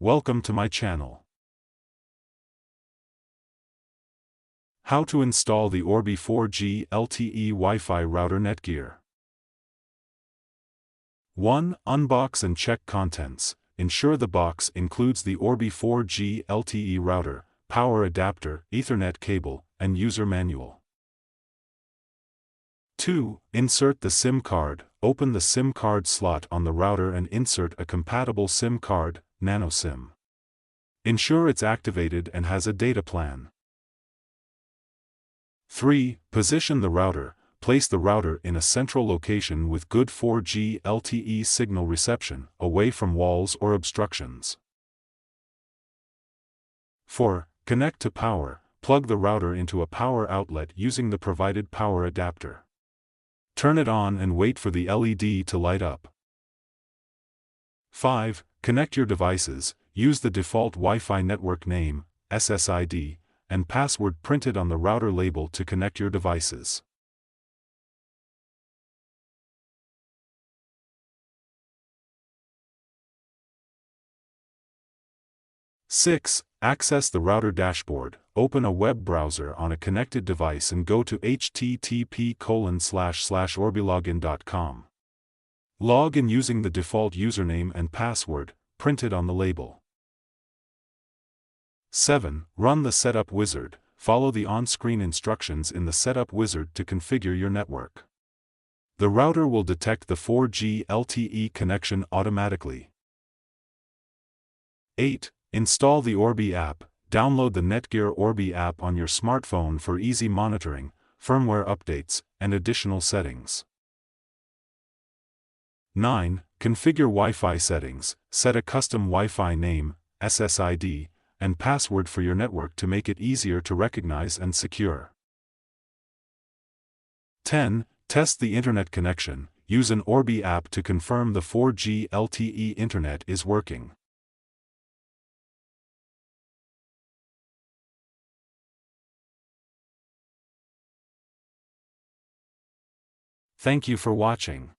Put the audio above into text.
Welcome to my channel. How to install the Orbi 4G LTE Wi-Fi router NETGEAR. 1. Unbox and check contents. Ensure the box includes the Orbi 4G LTE router, power adapter, Ethernet cable, and user manual. 2. Insert the SIM card. Open the SIM card slot on the router and insert a compatible SIM card, Nano SIM. Ensure it's activated and has a data plan. 3. Position the router. Place the router in a central location with good 4G LTE signal reception, away from walls or obstructions. 4. Connect to power. Plug the router into a power outlet using the provided power adapter. Turn it on and wait for the LED to light up. 5. Connect your devices. Use the default Wi-Fi network name, SSID, and password printed on the router label to connect your devices. Six. Access the router dashboard. Open a web browser on a connected device and go to http://orbilogin.com. Log in using the default username and password, printed on the label. 7. Run the Setup Wizard. Follow the on-screen instructions in the Setup Wizard to configure your network. The router will detect the 4G LTE connection automatically. 8. Install the Orbi app. Download the NETGEAR Orbi app on your smartphone for easy monitoring, firmware updates, and additional settings. 9. Configure Wi-Fi settings. Set a custom Wi-Fi name, SSID, and password for your network to make it easier to recognize and secure. 10. Test the internet connection. Use an Orbi app to confirm the 4G LTE internet is working. Thank you for watching.